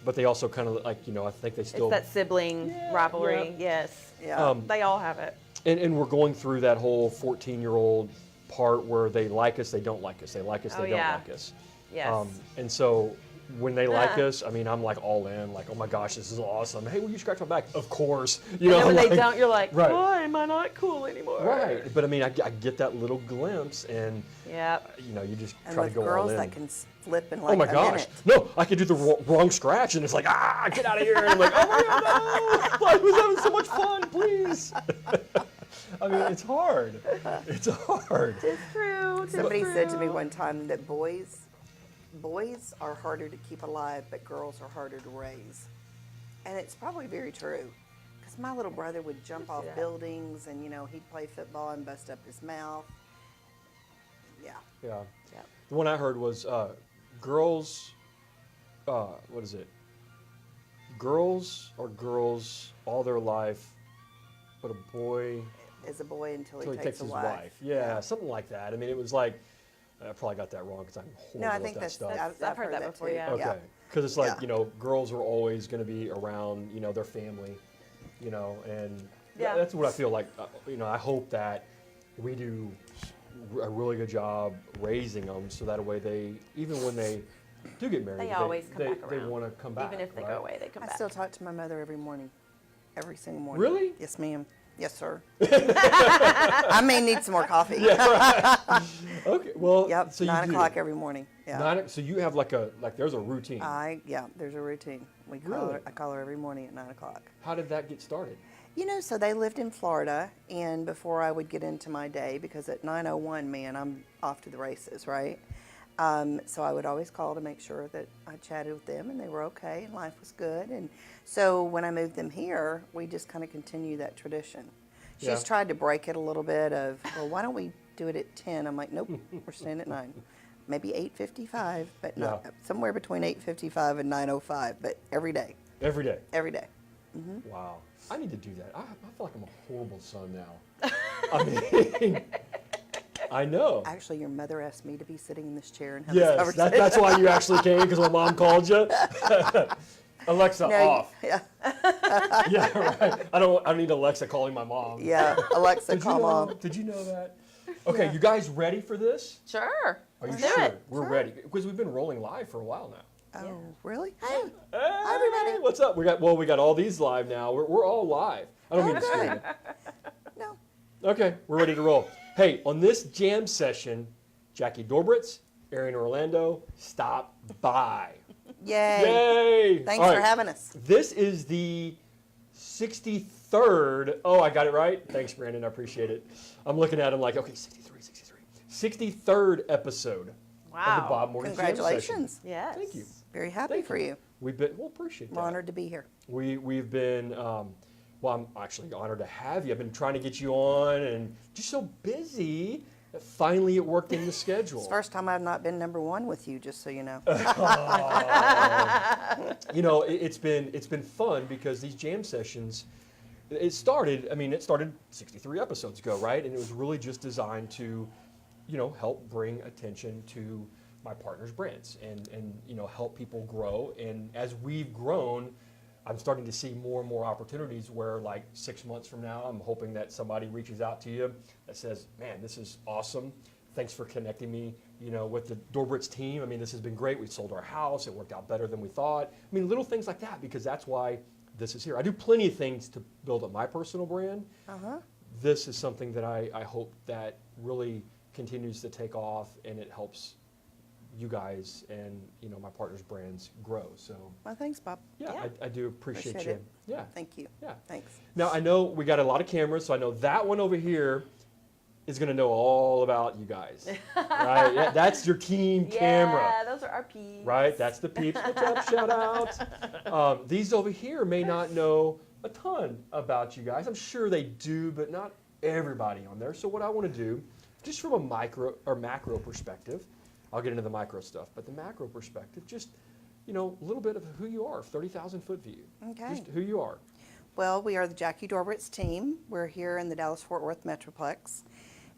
but they also kind of like, I think they still. It's that sibling rivalry. Yeah. Yes. Yeah. They all have it. And we're going through that whole 14-year-old part where they like us, they don't like us. They like us, they don't like us. Yes. And so when they like us, I mean, I'm like all in, like, oh my gosh, this is awesome. Hey, will you scratch my back? Of course. And then when they don't, you're like, right. why am I not cool anymore? Right. But I mean, I get that little glimpse, and you just try to go all in. And with girls that can flip in like oh my a gosh. minute. No, I could do the wrong scratch, and it's like, get out of here. And I'm like, oh my God, no. I was having so much fun, please. I mean, it's hard. It's hard. It's true. Somebody said to me one time that boys are harder to keep alive, but girls are harder to raise. And it's probably very true. Because my little brother would jump off buildings and, he'd play football and bust up his mouth. Yeah. Yeah. The one I heard was girls, what is it? Girls are girls all their life, but a boy is a boy until he takes his a wife. Yeah, something like that. I mean, it was like, I probably got that wrong because I'm horrible No, I think at that stuff. I've heard that before, too. yeah. Okay. Because it's like, girls are always going to be around, their family, and that's what I feel like. I hope that we do a really good job raising them so that way they, even when they do get married, they always come back around. They want to come back. Even if they go away, they come back. I still talk to my mother every morning. Every single morning. Really? Yes, ma'am. Yes, sir. I may need some more coffee. Yeah, right. Okay, well, Yep, so 9 you o'clock do. every morning. Yeah. So you have there's a routine. There's a routine. I call her every morning at 9 o'clock. How did that get started? So they lived in Florida, and before I would get into my day, because at 9:01, man, I'm off to the races, right? So I would always call to make sure that I chatted with them and they were okay and life was good. And so when I moved them here, we just kind of continue that tradition. She's tried to break it a little bit of, well, why don't we do it at 10? I'm like, nope, we're staying at 9. Maybe 8:55, but not somewhere between 8:55 and 9:05, but every day. Every day? Every day. Mm-hmm. Wow. I need to do that. I feel like I'm a horrible son now. I mean, I know. Actually, your mother asked me to be sitting in this chair and have this conversation. That's why you actually came, because my mom called you. Alexa, off. Yeah. Yeah, right. I don't need Alexa calling my mom. Yeah, Alexa, call mom. Did you know that? Okay, you guys ready for this? Sure. Are you Let's do sure? it. We're ready, because we've been rolling live for a while now. Oh, really? Hey. Hey, everybody. what's up? We got all these live now. We're all live. I don't mean to scream it. No. Okay, we're ready to roll. Hey, on this jam session, Jackie Dorbritz, Arian Orlando, stop by. Yay. Yay! Thanks All for having us. This is the 63rd. Oh, I got it right. Thanks, Brandon. I appreciate it. I'm looking at him like, okay, 63. 63rd episode of the BobMortgage Jam Session. Congratulations. Yes. Thank you. Very happy for you. Appreciate that. We're honored to be here. We've been, I'm actually honored to have you. I've been trying to get you on and just so busy that finally it worked in the schedule. It's the first time I've not been number one with you, just so you know. It's been fun because these jam sessions, it started 63 episodes ago, right? And it was really just designed to, help bring attention to my partner's brands and help people grow. And as we've grown, I'm starting to see more and more opportunities where, like 6 months from now, I'm hoping that somebody reaches out to you that says, man, this is awesome. Thanks for connecting me, with the Dorbritz team. I mean, this has been great. We sold our house. It worked out better than we thought. I mean, little things like that, because that's why this is here. I do plenty of things to build up my personal brand. This is something that I hope that really continues to take off, and it helps you guys and my partner's brands grow. So Well, thanks, Bob. yeah. I do appreciate you. it. Yeah. Thank you. Yeah. Thanks. Now I know we got a lot of cameras, so I know that one over here is going to know all about you guys. Right? Yeah, that's your team camera. Yeah, those are our peeps. Right? That's the peeps. What's up? Shout out. These over here may not know a ton about you guys. I'm sure they do, but not everybody on there. So what I want to do, just from a micro or macro perspective, I'll get into the micro stuff, but the macro perspective, just, a little bit of who you are, 30,000 foot view. Okay. Just who you are. Well, we are the Jackie Dorbritz team. We're here in the Dallas-Fort Worth Metroplex,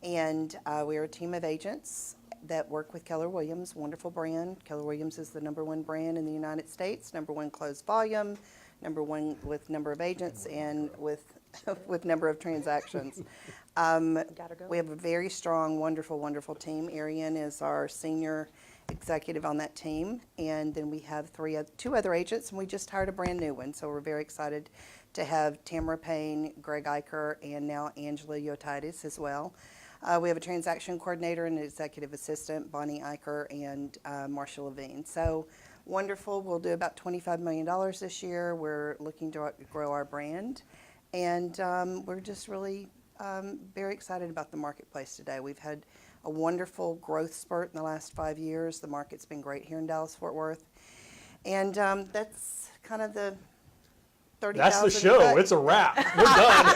and we are a team of agents. that work with Keller Williams, wonderful brand. Keller Williams is the #1 brand in the United States, #1 closed volume, #1 with number of agents, and with with number of transactions. Gotta go. We have a very strong, wonderful, wonderful team. Arian is our senior executive on that team, and then we have two other agents, and we just hired a brand new one. So we're very excited to have Tamara Payne, Greg Eicher, and now Angela Yotides as well. We have a transaction coordinator and an executive assistant, Bonnie Eicher and Marcia Levine. So wonderful. We'll do about $25 million this year. We're looking to grow our brand, and we're just really very excited about the marketplace today. We've had a wonderful growth spurt in the last 5 years. The market's been great here in Dallas-Fort Worth. And that's kind of the 30,000. That's the show. It's a wrap. We're done.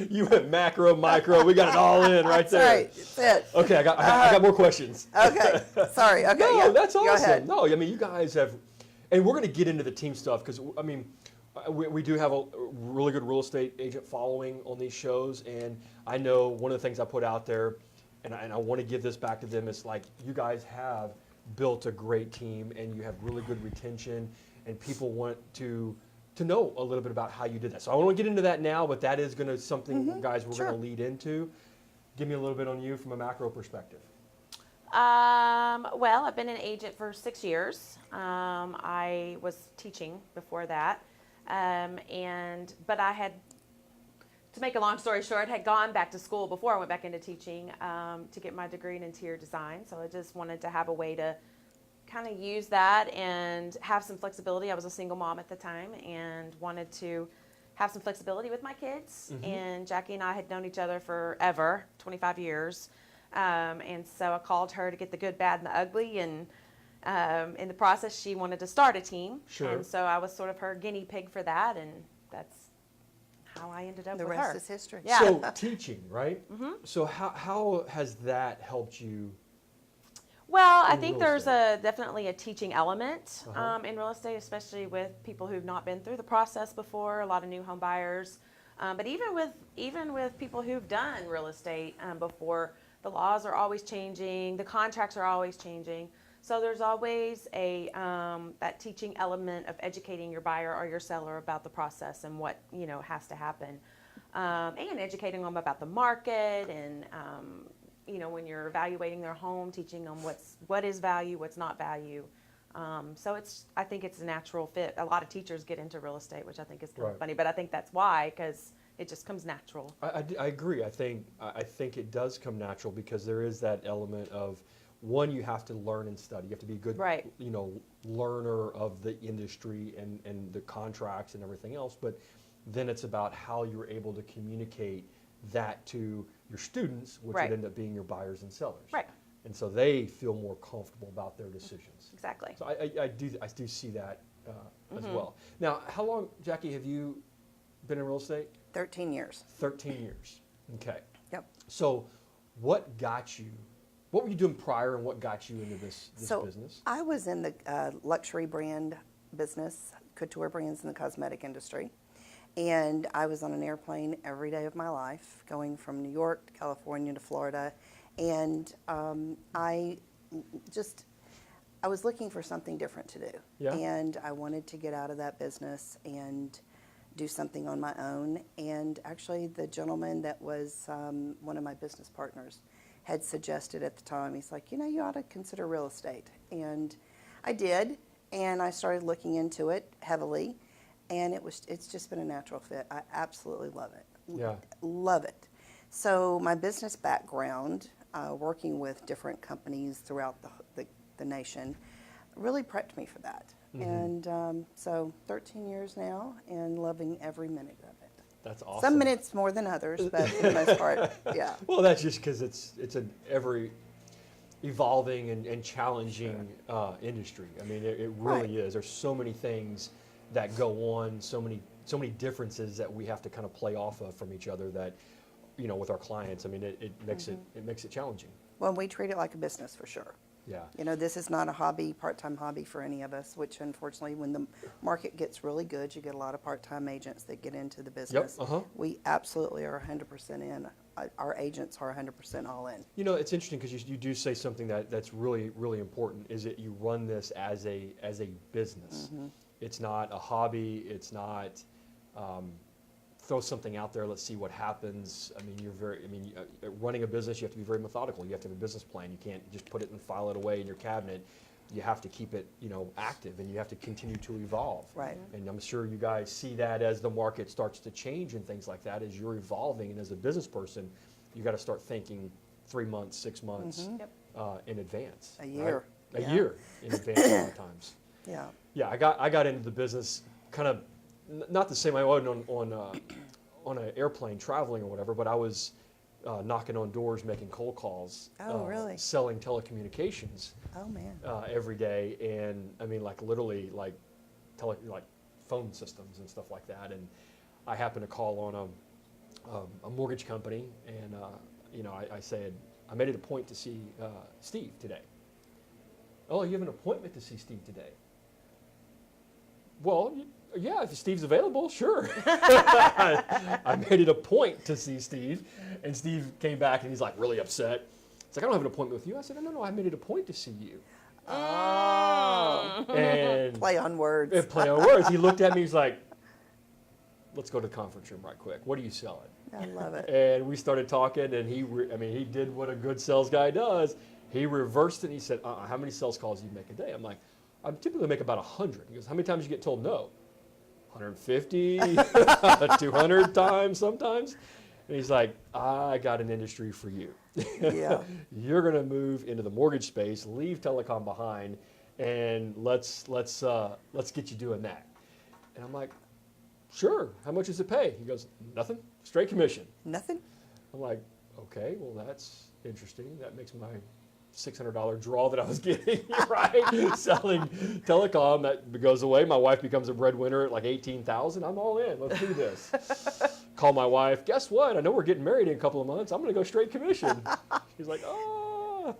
You went macro, micro. We got it all in right there. That's right. That's it. Okay, I got more questions. Okay. Sorry. Okay. No, yeah. that's awesome. Go ahead. No, I mean, you guys have, and we're going to get into the team stuff because, I mean, we do have a really good real estate agent following on these shows, and I know one of the things I put out there, and I want to give this back to them, is like, you guys have built a great team, and you have really good retention, and people want to know a little bit about how you did that. So I won't get into that now, but that is going to something, guys, we're Sure. going to lead into. Give me a little bit on you from a macro perspective. Well, I've been an agent for 6 years. I was teaching before that. But I had, to make a long story short, had gone back to school before I went back into teaching to get my degree in interior design. So I just wanted to have a way to kind of use that and have some flexibility. I was a single mom at the time and wanted to have some flexibility with my kids. And Jackie and I had known each other forever, 25 years. And so I called her to get the good, bad, and the ugly. And in the process, she wanted to start a team. Sure. And so I was sort of her guinea pig for that. And that's how I ended up The with rest her. is history. Yeah. So teaching, right? So how has that helped you? Well, I in think real there's estate? definitely a teaching element in real estate, especially with people who've not been through the process before. A lot of new home buyers, but even with people who've done real estate before, the laws are always changing, the contracts are always changing. So there's always a that teaching element of educating your buyer or your seller about the process and what has to happen, and educating them about the market and. When you're evaluating their home, teaching them what is value, what's not value. So I think it's a natural fit. A lot of teachers get into real estate, which I think is kind of funny, but I think that's why, because it just comes natural. I agree. I think it does come natural because there is that element of, one, you have to learn and study. You have to be a good, learner of the industry and the contracts and everything else. But then it's about how you're able to communicate that to your students, which would end up being your buyers and sellers. Right. And so they feel more comfortable about their decisions. Exactly. So I do see that as well. Now, how long, Jackie, have you been in real estate? 13 years. 13 years. Okay. Yep. So what were you doing prior, and what got you into this business? I was in the luxury brand business, couture brands in the cosmetic industry. And I was on an airplane every day of my life, going from New York to California to Florida. And I was looking for something different to do. Yeah. And I wanted to get out of that business and do something on my own. And actually, the gentleman that was one of my business partners had suggested at the time, he's like, you ought to consider real estate. And I did, and I started looking into it heavily. And it's just been a natural fit. I absolutely love it. Yeah. Love it. So my business background, working with different companies throughout the nation, really prepped me for that. And so 13 years now and loving every minute of it. That's awesome. Some minutes more than others, but for the most part, yeah. Well, that's just because it's an ever evolving and challenging industry. I mean, it really is. There's so many things that go on, so many differences that we have to kind of play off of from each other that, with our clients. I mean, it makes it challenging. Well, we treat it like a business for sure. Yeah. This is not a hobby, part-time hobby for any of us, which unfortunately when the market gets really good, you get a lot of part-time agents that get into the business. Yep. We absolutely are 100% in our agents are 100% all in. You know, it's interesting because you do say something that's really, really important, is that you run this as a business. Mm-hmm. It's not a hobby. It's not throw something out there, let's see what happens. I mean, running a business, you have to be very methodical. You have to have a business plan. You can't just put it and file it away in your cabinet. You have to keep it, active, and you have to continue to evolve. Right. And I'm sure you guys see that as the market starts to change and things like that, as you're evolving. And as a business person, you got to start thinking 3 months, 6 months in advance. A year. Right? A Yeah. year in advance a lot of times. Yeah. Yeah, I got into the business kind of not the same way I wasn't on an airplane traveling or whatever, but I was knocking on doors, making cold calls. Oh, really? Selling telecommunications. Oh, man. Every day, and I mean, like literally, like phone systems and stuff like that. And I happened to call on a mortgage company, and I said I made it a point to see Steve today. Oh, you have an appointment to see Steve today? Well, yeah, if Steve's available, sure. I made it a point to see Steve, and Steve came back and he's like really upset. He's like, I don't have an appointment with you. I said, no, I made it a point to see you. Oh. And Play on words. play on words. He looked at me, he's like, let's go to the conference room right quick. What are you selling? I love it. And we started talking, and he did what a good sales guy does. He reversed it, and he said, how many sales calls do you make a day? I'm like, I typically make about 100. He goes, how many times do you get told no? 150, 200 times sometimes. And he's like, I got an industry for you. Yeah. You're going to move into the mortgage space, leave telecom behind, and let's get you doing that. And I'm like, sure. How much does it pay? He goes, nothing. Straight commission. Nothing? I'm like, okay, well, that's interesting. That makes my $600 draw that I was getting, right? Selling telecom, that goes away. My wife becomes a breadwinner at like $18,000. I'm all in. Let's do this. Call my wife. Guess what? I know we're getting married in a couple of months. I'm going to go straight commission. She's like, oh.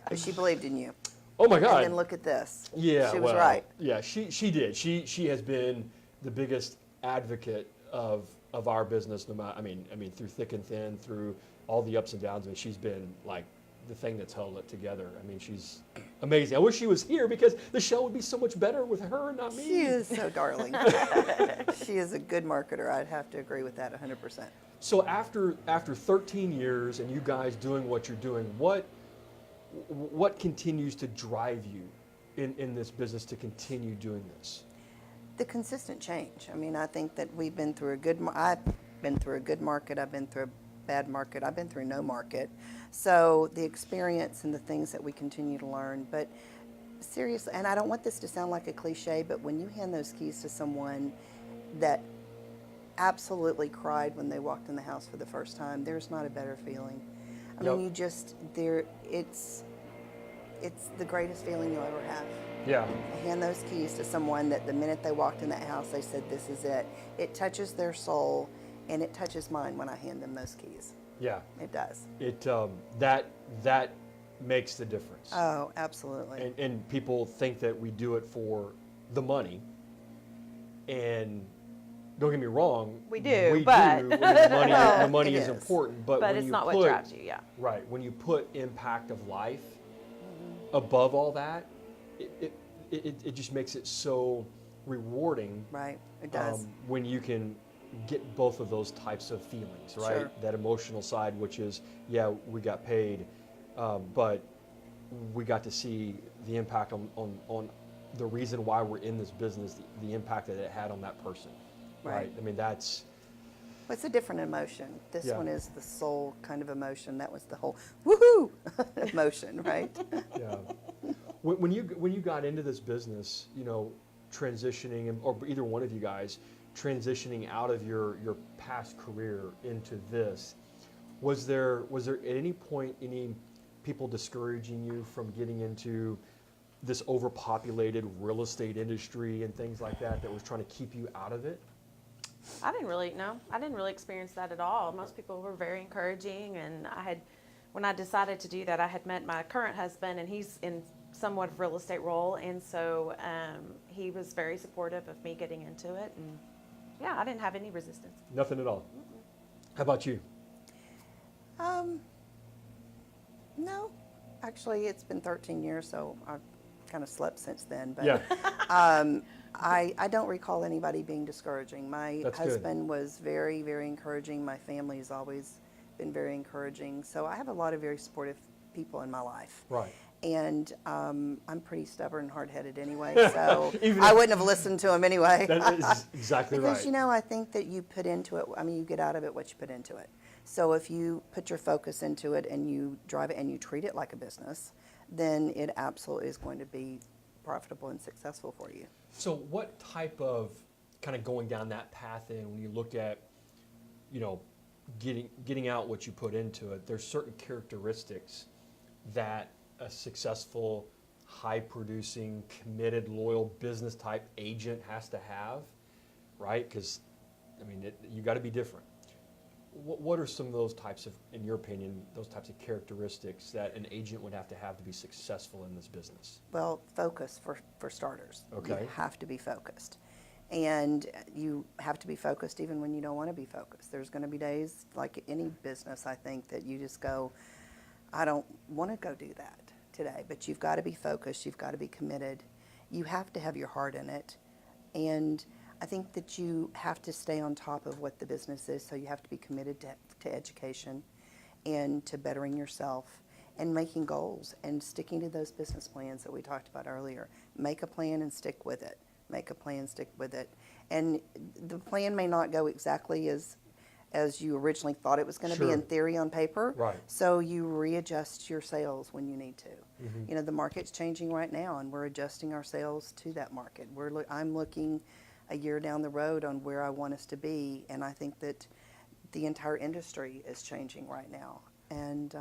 But she believed in you. Oh my God. And then look at this. Yeah, She was well, right. Yeah, she did. She has been the biggest advocate of our business. No matter, I mean, through thick and thin, through all the ups and downs. I mean, she's been like the thing that's held it together. I mean, she's amazing. I wish she was here because the show would be so much better with her, not me. She is so darling. She is a good marketer. I'd have to agree with that 100%. So after 13 years and you guys doing what you're doing, what continues to drive you in this business to continue doing this? The consistent change. I mean, I think that we've been through I've been through a good market. I've been through a bad market. I've been through no market. So the experience and the things that we continue to learn. But seriously, and I don't want this to sound like a cliche, but when you hand those keys to someone that absolutely cried when they walked in the house for the first time, there's not a better feeling. I mean, it's the greatest feeling you'll ever have. Yeah. I hand those keys to someone that the minute they walked in that house, they said, this is it. It touches their soul, and it touches mine when I hand them those keys. Yeah. It does. It that makes the difference. Oh, absolutely. And people think that we do it for the money. And don't get me wrong. We do, We but do. The money It is is. important. But when it's you not put, what drives you, yeah. Right. When you put impact of life above all that, it just makes it so rewarding. Right, it does. When you can get both of those types of feelings, right? Sure. That emotional side, which is, yeah, we got paid, but we got to see the impact on the reason why we're in this business, the impact that it had on that person, right? I mean, that's... It's a different emotion. This Yeah. one is the soul kind of emotion. That was the whole woohoo emotion, right? Yeah. When you got into this business, transitioning, or either one of you guys, transitioning out of your past career into this, was there at any point any people discouraging you from getting into this overpopulated real estate industry and things like that was trying to keep you out of it? I didn't really experience that at all. Most people were very encouraging, and when I decided to do that, I had met my current husband, and he's in somewhat of a real estate role, and so he was very supportive of me getting into it, and yeah, I didn't have any resistance. Nothing at all. How about you? No, actually, it's been 13 years, so I've kind of slept since then. But Yeah. I don't recall anybody being discouraging. My That's good. husband was very, very encouraging. My family's always been very encouraging. So I have a lot of very supportive people in my life. Right. And I'm pretty stubborn and hard-headed anyway, so Even I if- wouldn't have listened to him anyway. That is exactly Because, right. you know, I think that you put into it, I mean, you get out of it what you put into it. So if you put your focus into it and you drive it and you treat it like a business, then it absolutely is going to be profitable and successful for you. So what type of kind of going down that path in when you look at, you know, getting out what you put into it, there's certain characteristics that a successful, high-producing, committed, loyal business type agent has to have, right? Because, I mean, you got to be different. What are some of those types of, in your opinion, those types of characteristics that an agent would have to be successful in this business? Well, focus for starters. Okay. You have to be focused. And you have to be focused even when you don't want to be focused. There's going to be days, like any business, I think, that you just go, I don't want to go do that today. But you've got to be focused. You've got to be committed. You have to have your heart in it. And I think that you have to stay on top of what the business is, so you have to be committed to education and to bettering yourself and making goals and sticking to those business plans that we talked about earlier. Make a plan and stick with it. Make a plan, stick with it. And the plan may not go exactly as you originally thought it was going to be Sure. in theory on paper. Right. So you readjust your sales when you need to. Mm-hmm. You know, the market's changing right now, and we're adjusting our sales to that market. I'm looking a year down the road on where I want us to be, and I think that the entire industry is changing right now. And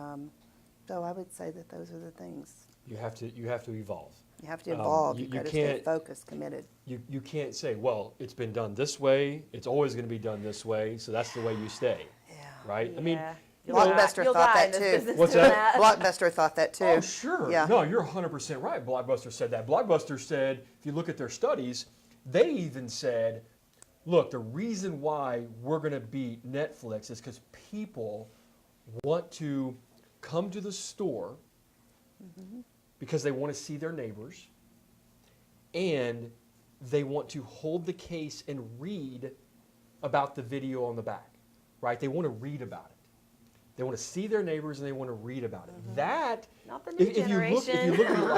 so I would say that those are the things. You have to evolve. You have to evolve. You've you got to stay can't- focused, committed. You can't say, well, it's been done this way, it's always going to be done this way, so that's the way you stay, Yeah. right? I mean, Yeah. you know, Blockbuster You'll thought die that in this too. business What's doing that? Blockbuster thought that too. oh, sure. Yeah. No, you're 100% right. Blockbuster said that. Blockbuster said, if you look at their studies, they even said, look, the reason why we're going to beat Netflix is because people want to come to the store because they want to see their neighbors, and they want to hold the case and read about the video on the back, right? They want to read about it. They want to see their neighbors and they want to read about it. That, Not the new if you look at it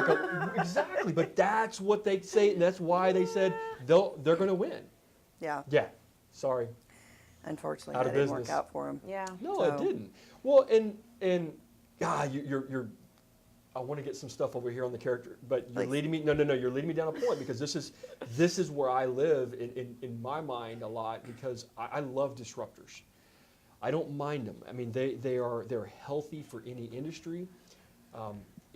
like exactly, but that's what they say, and that's why they said they're going to win. Yeah. Yeah, sorry. Unfortunately, Out that of didn't work business. out for them. Yeah. No, it So- didn't. Well, and you're. I want to get some stuff over here on the character, but you're Please. leading me. No, you're leading me down a point because this is where I live in my mind a lot because I love disruptors. I don't mind them. I mean, they're healthy for any industry.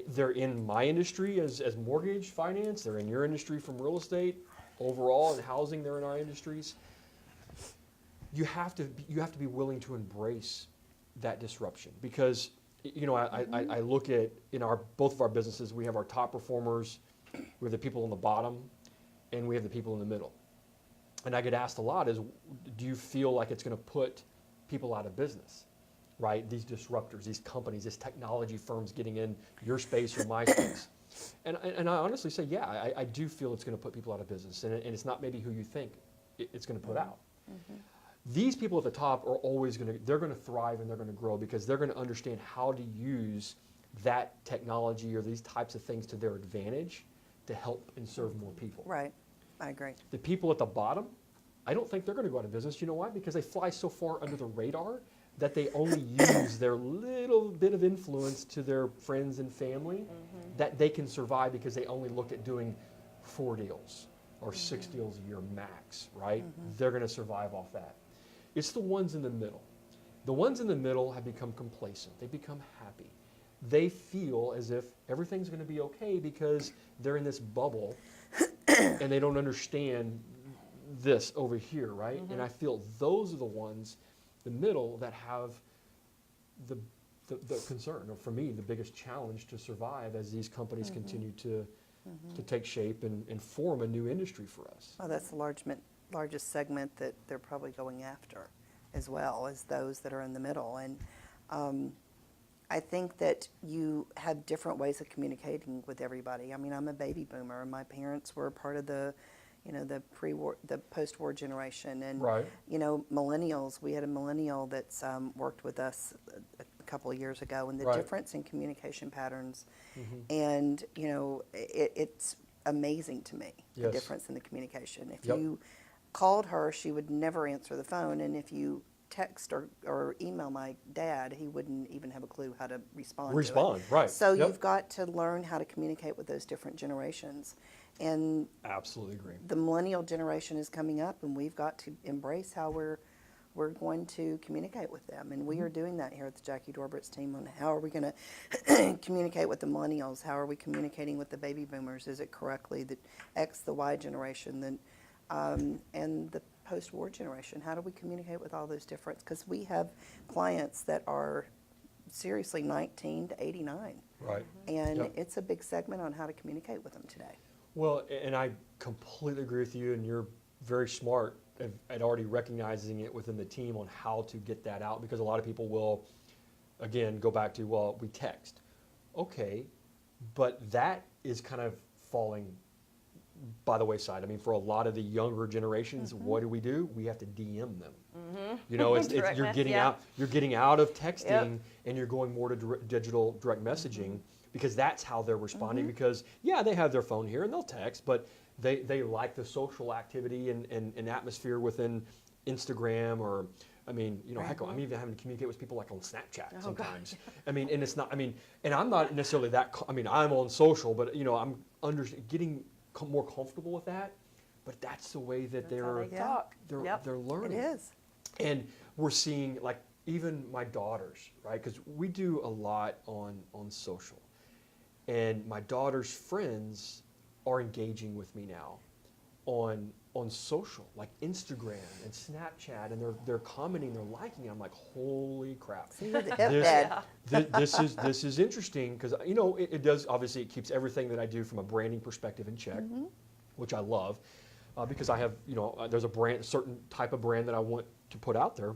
They're in my industry as mortgage finance. They're in your industry from real estate. Overall, in housing, they're in our industries. You have to be willing to embrace that disruption because you know I look at both of our businesses. We have our top performers, we have the people on the bottom, and we have the people in the middle. And I get asked a lot is, do you feel like it's going to put people out of business, right? These disruptors, these companies, these technology firms getting in your space or my space. And I honestly say, yeah, I do feel it's going to put people out of business. And it's not maybe who you think it's going to put out. These people at the top are always they're going to thrive and they're going to grow because they're going to understand how to use that technology or these types of things to their advantage to help and serve more people. Right. I agree. The people at the bottom, I don't think they're going to go out of business. You know why? Because they fly so far under the radar that they only use their little bit of influence to their friends and family that they can survive because they only look at doing 4 deals or 6 deals a year max, right? They're going to survive off that. It's the ones in the middle. The ones in the middle have become complacent. They become happy. They feel as if everything's going to be okay because they're in this bubble and they don't understand this over here, right? And I feel those are the ones, the middle, that have the concern, or for me, the biggest challenge to survive as these companies continue to take shape and form a new industry for us. Well, that's the largest segment that they're probably going after, as well as those that are in the middle. And I think that you have different ways of communicating with everybody. I mean, I'm a baby boomer, and my parents were part of the, the pre-war, the post-war generation, and Right. Millennials. We had a millennial that's worked with us a couple of years ago, and the Right. difference in communication patterns, and it's amazing to me the Yes. difference in the communication. If Yep. you called her, she would never answer the phone, and if you text or email my dad, he wouldn't even have a clue how to respond. Right. So Yep. you've got to learn how to communicate with those different generations. And Absolutely agree. the millennial generation is coming up, and we've got to embrace how we're going to communicate with them. And we are doing that here at the Jackie Dorbritz team on how are we going to communicate with the millennials? How are we communicating with the baby boomers? Is it correctly the X, the Y generation, and the post-war generation? How do we communicate with all those different? Because we have clients that are seriously 19 to 89. Right. And Yep. it's a big segment on how to communicate with them today. Well, and I completely agree with you, and you're very smart at already recognizing it within the team on how to get that out, because a lot of people will, again, go back to, well, we text. Okay, but that is kind of falling by the wayside. I mean, for a lot of the younger generations, what do? We have to DM them. You know, Direct you're mess, getting yeah. out. You're getting out of texting, and you're going more to digital direct messaging, because that's how they're responding. Because yeah, they have their phone here and they'll text, but they like the social activity and atmosphere within Instagram, or I mean, heck, I'm even having to communicate with people like on Snapchat sometimes. I mean, and it's not. I mean, and I'm not necessarily that. I mean, I'm on social, but I'm getting more comfortable with that. But that's the way that That's how they Yeah. talk. they're Yep. they're It learning. is. And we're seeing, like, even my daughters, right? Because we do a lot on social. And my daughter's friends are engaging with me now on social, like Instagram and Snapchat, and they're commenting, they're liking. I'm like, holy crap. See, you're the hip This- dad. This is interesting, because it does, obviously it keeps everything that I do from a branding perspective in check, which I love, because I have, there's a certain type of brand that I want to put out there.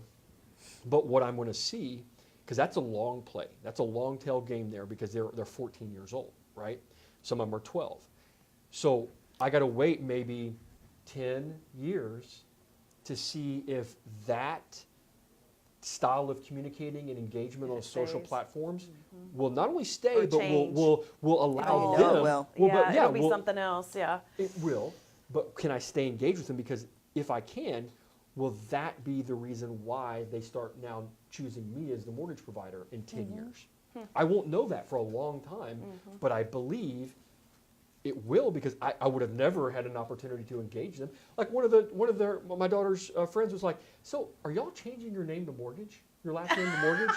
But what I'm going to see, because that's a long play, that's a long tail game there, because they're 14 years old, right? Some of them are 12. So I got to wait maybe 10 years to see if that style of communicating and engagement on social stays. platforms will not only stay, Or but change. will allow Oh, them. it will. but It'll be will- something else. Yeah. It will, but can I stay engaged with them? Because if I can, will that be the reason why they start now choosing me as the mortgage provider in 10 years? I won't know that for a long time, but I believe it will, because I would have never had an opportunity to engage them. Like my daughter's friends was like, so are y'all changing your name to Mortgage? Your last name to Mortgage?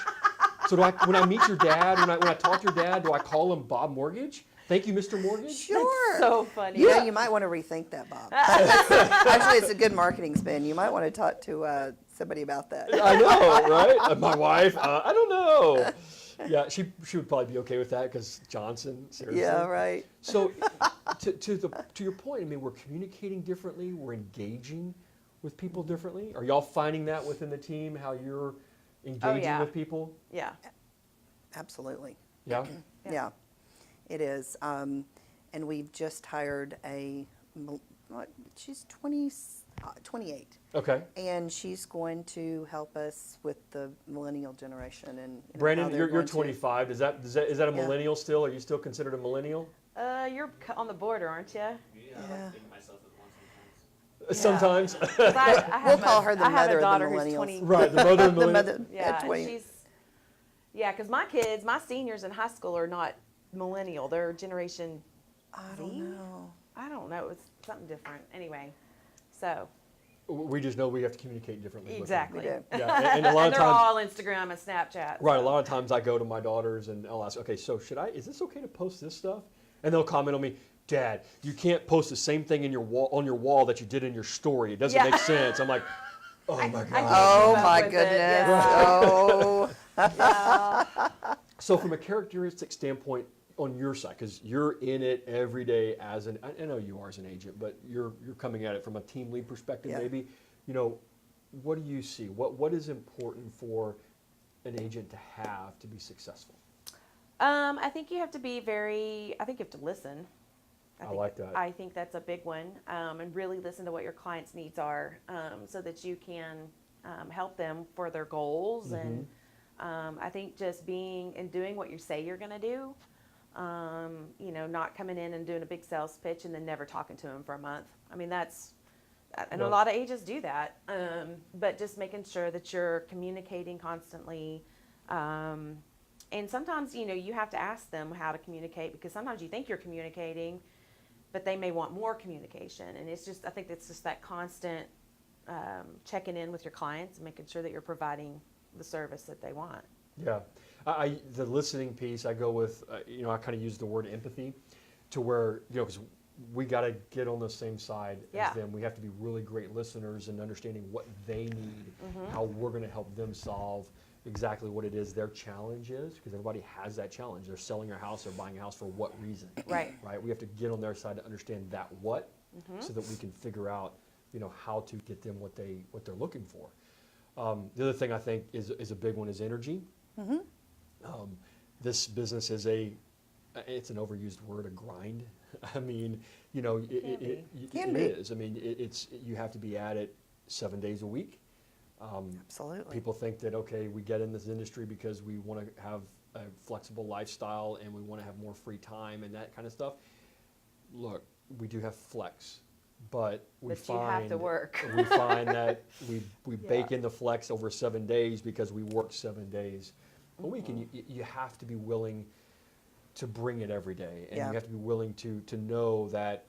So when I meet your dad, when I talk to your dad, do I call him Bob Mortgage? Thank you, Mr. Mortgage? Sure. So funny. You might want to rethink that, Bob. Actually, it's a good marketing spin. You might want to talk to somebody about that. I know, right? My wife, I don't know. Yeah, she would probably be okay with that, because Johnson, seriously. Yeah, right. So to your point, I mean, we're communicating differently, we're engaging with people differently. Are y'all finding that within the team, how you're engaging yeah. with people? Yeah. Absolutely. Yeah? Yeah, it is. And we've just hired she's 28. Okay. And she's going to help us with the millennial generation. And how Brandon, they're you're going to- 25. Is that a Yeah. millennial still? Are you still considered a millennial? You're on the border, aren't you? Yeah. think myself as one Sometimes. We'll call her the I have mother a of the daughter who's millennials. 20. Right, the mother of The millennials. mother Yeah, at 20. because my seniors in high school are not millennial. They're generation I Z? don't know. I don't know. It's something different. Anyway, so We just know we have to communicate differently. with them. exactly. We do. Yeah, and a lot And of they're times. all Instagram and Snapchat. Right, a so. lot of times I go to my daughters and I'll ask, okay, so is this okay to post this stuff? And they'll comment on me, Dad, you can't post the same thing on your wall that you did in your story. It doesn't Yeah. make sense. I'm like, oh my I God. can't Oh keep up my with it, goodness. yeah. Oh. Yeah. So from a characteristic standpoint on your side, because you're in it every day I know you are as an agent, but you're coming at it from a team lead perspective, Yeah. maybe. What do you see? What is important for an agent to have to be successful? I think you have to be I think you have to listen. I like that. I think that's a big one, and really listen to what your clients' needs are, so that you can help them for their goals. And I think just being and doing what you say you're going to do, not coming in and doing a big sales pitch and then never talking to them for a month. I mean, and a lot of agents do that, but just making sure that you're communicating constantly. And sometimes, you have to ask them how to communicate, because sometimes you think you're communicating, but they may want more communication. And I think it's just that constant checking in with your clients and making sure that you're providing the service that they want. Yeah. The listening piece, I go with, I kind of use the word empathy, to where, because we got to get on the same side as them. We have to be really great listeners and understanding what they need, how we're going to help them solve exactly what it is their challenge is, because everybody has that challenge. They're selling a house or buying a house for what reason? Right. Right. We have to get on their side to understand that what, so that we can figure out, how to get them what they're looking for. The other thing I think is a big one is energy. This business is it's an overused word, a grind. I mean, it is. I mean, you have to be at it 7 days a week. Absolutely. People think that, okay, we get in this industry because we want to have a flexible lifestyle and we want to have more free time and that kind of stuff. Look, we do have flex, but you have to work. We find that we bake in the flex over 7 days because we work 7 days a week, and you have to be willing to bring it every day, and you have to be willing to know that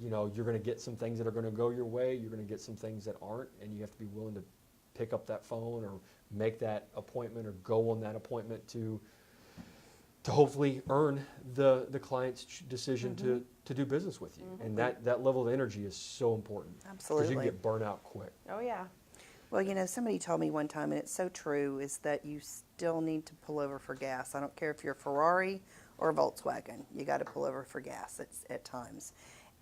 you're going to get some things that are going to go your way, you're going to get some things that aren't, and you have to be willing to pick up that phone or make that appointment or go on that appointment to hopefully earn the client's decision to do business with you. And that level of energy is so important. Absolutely. Because you can get burnt out quick. Oh, yeah. Well, somebody told me one time, and it's so true, is that you still need to pull over for gas. I don't care if you're a Ferrari or a Volkswagen. You got to pull over for gas at times.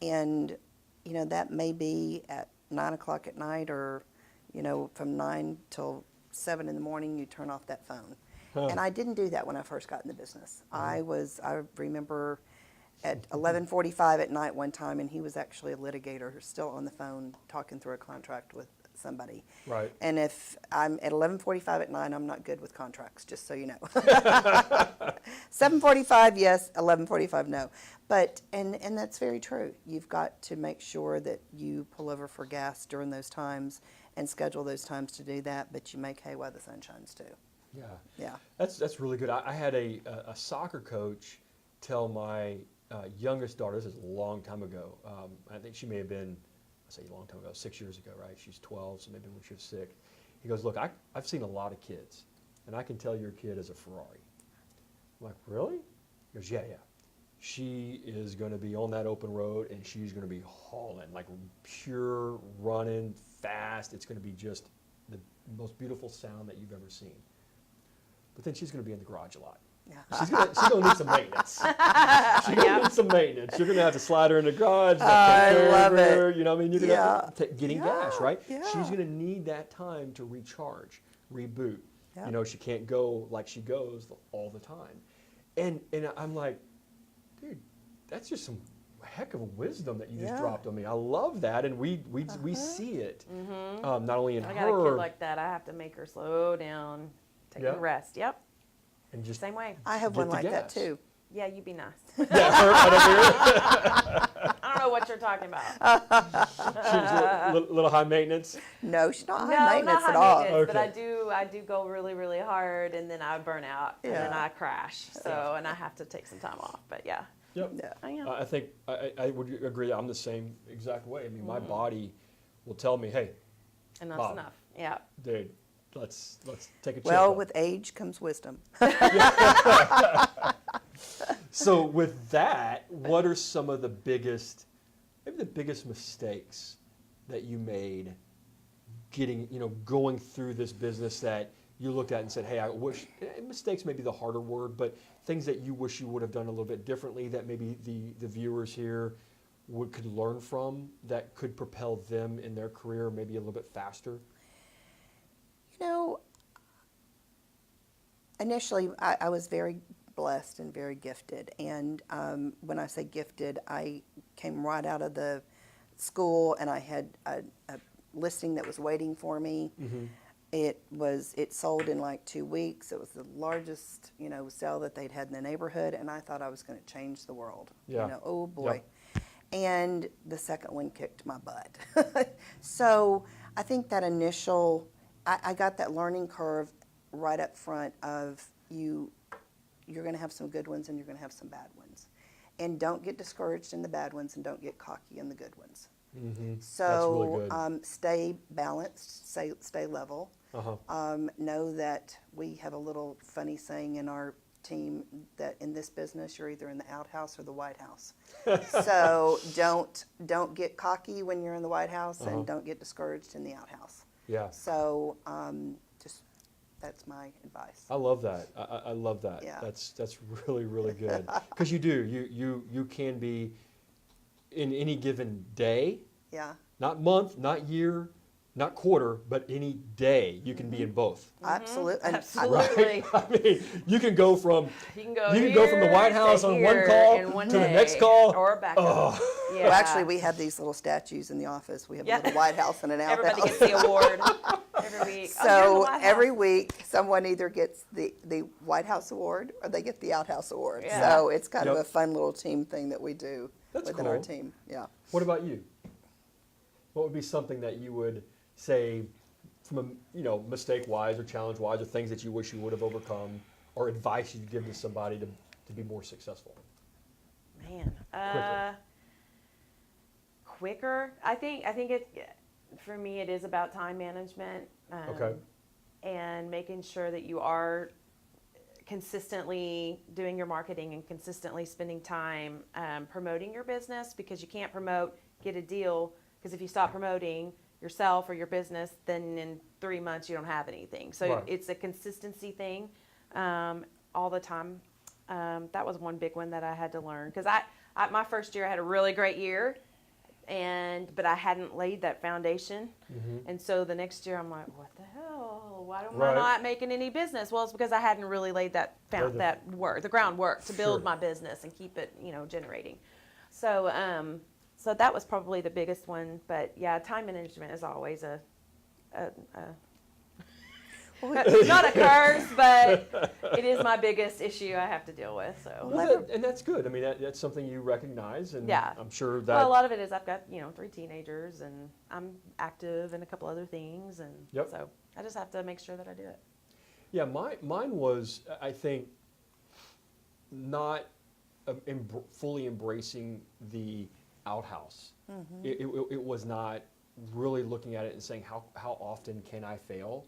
And, that may be at 9 o'clock at night, or, from 9 till 7 in the morning, you turn off that phone. And I didn't do that when I first got in the business. I remember at 11:45 at night one time, and he was actually a litigator, still on the phone talking through a contract with somebody. Right. And if I'm at 11:45 at night, I'm not good with contracts, just so you know. 7:45, yes. 11:45, no. But and that's very true. You've got to make sure that you pull over for gas during those times and schedule those times to do that. But you make hay while the sun shines too. Yeah. Yeah. That's really good. I had a soccer coach tell my youngest daughter, this is a long time ago, I think she may have been, I say a long time ago, 6 years ago, right? She's 12, so maybe when she was 6. He goes, look, I've seen a lot of kids, and I can tell your kid is a Ferrari. I'm like, really? He goes, yeah. She is going to be on that open road, and she's going to be hauling, like pure running, fast. It's going to be just the most beautiful sound that you've ever seen. But then she's going to be in the garage a lot. Yeah. She's going to need some maintenance. She's going to need some maintenance. You're going to have to slide her in the garage. I love her, it. You're going to have to getting gas, right? Yeah. She's going to need that time to recharge, reboot. Yeah. She can't go like she goes all the time. And I'm like, dude, that's just some heck of a wisdom that you just dropped on me. I love that, and we see it not only in her. I got a kid like that. I have to make her slow down, take a rest. Yep. And just same way. I have one like that gas. too. Yeah, you be nice. Yeah, her right over here. I don't know what you're talking about. She's a little high maintenance. No, she's not high No, maintenance not at high all. maintenance, but Okay. I do go really, really hard, and then I burn out, and then Yeah. I crash. So, and I have to take some time off. But yeah, Yep. Yeah. I am. I think I would agree. I'm the same exact way. I mean, my body will tell me, "Hey, Enough's Bob. enough. Yeah. dude, let's take a chill." Well, pill." with age comes wisdom. So with that, what are some of the biggest mistakes that you made going through this business that you looked at and said, hey, I wish, mistakes may be the harder word, but things that you wish you would have done a little bit differently that maybe the viewers here could learn from, that could propel them in their career maybe a little bit faster? Initially, I was very blessed and very gifted. And when I say gifted, I came right out of the school and I had a listing that was waiting for me. Mm-hmm. It sold in like 2 weeks. It was the largest, sale that they'd had in the neighborhood, and I thought I was going to change the world. Yeah. Oh boy. Yep. And the second one kicked my butt. So I think that I got that learning curve right up front of you're going to have some good ones and you're going to have some bad ones. And don't get discouraged in the bad ones and don't get cocky in the good ones. Mm-hmm. So That's really good. Stay balanced, stay level. Uh-huh. Know that we have a little funny saying in our team that in this business you're either in the outhouse or the White House. So don't get cocky when you're in the White House Uh-huh. and don't get discouraged in the outhouse. Yeah. So just that's my advice. I love that. I love that. Yeah. That's really, really good. Because you can be in any given day, Yeah. not month, not year, not quarter, but any day you can be in both. Absolutely. And Absolutely. Right? I mean, you can go from You can go from the White here House to on one here call in one to the day, next call. or back Oh. up. Yeah. Well, actually, we have these little statues in the office. We have Yeah. a little White House and an outhouse. Everybody gets the award every week. Oh, you're in the So White every House. week, someone either gets the White House award or they get the outhouse award. Yeah. So it's kind of Yep. a fun little team thing that we do That's within our cool. team. Yeah. What about you? What would be something that you would say from a mistake-wise or challenge-wise, or things that you wish you would have overcome, or advice you'd give to somebody to be more successful? Man, quicker. I think it for me it is about time management. Okay. And making sure that you are consistently doing your marketing and consistently spending time promoting your business, because you can't get a deal, because if you stop promoting yourself or your business, then in 3 months you don't have anything. So Right. it's a consistency thing all the time. That was one big one that I had to learn, because I my first year I had a really great year, but I hadn't laid that foundation. Mm-hmm. And so the next year I'm like, what the hell? Why am Right. I not making any business? Well, it's because I hadn't really laid the groundwork to build Sure. my business and keep it, generating. So so that was probably the biggest one. But yeah, time management is always not a curse, but it is my biggest issue I have to deal with. So And that's good. I mean, that's something you recognize, and Yeah. I'm sure that. well, a lot of it is I've got 3 teenagers, and I'm active in a couple other things, and Yep. so I just have to make sure that I do it. Yeah, mine was, I think, not fully embracing the outhouse. Mm-hmm. It was not really looking at it and saying, how often can I fail?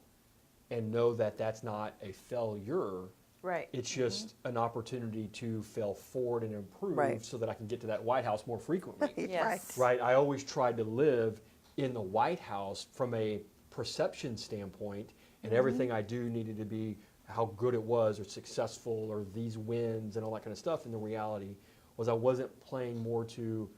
And know that that's not a failure. Right. It's just an opportunity to fail forward and improve, Right. so that I can get to that White House more frequently. Yes. Right? I always tried to live in the White House from a perception standpoint, and everything I do needed to be how good it was or successful or these wins and all that kind of stuff. And the reality was I wasn't playing more to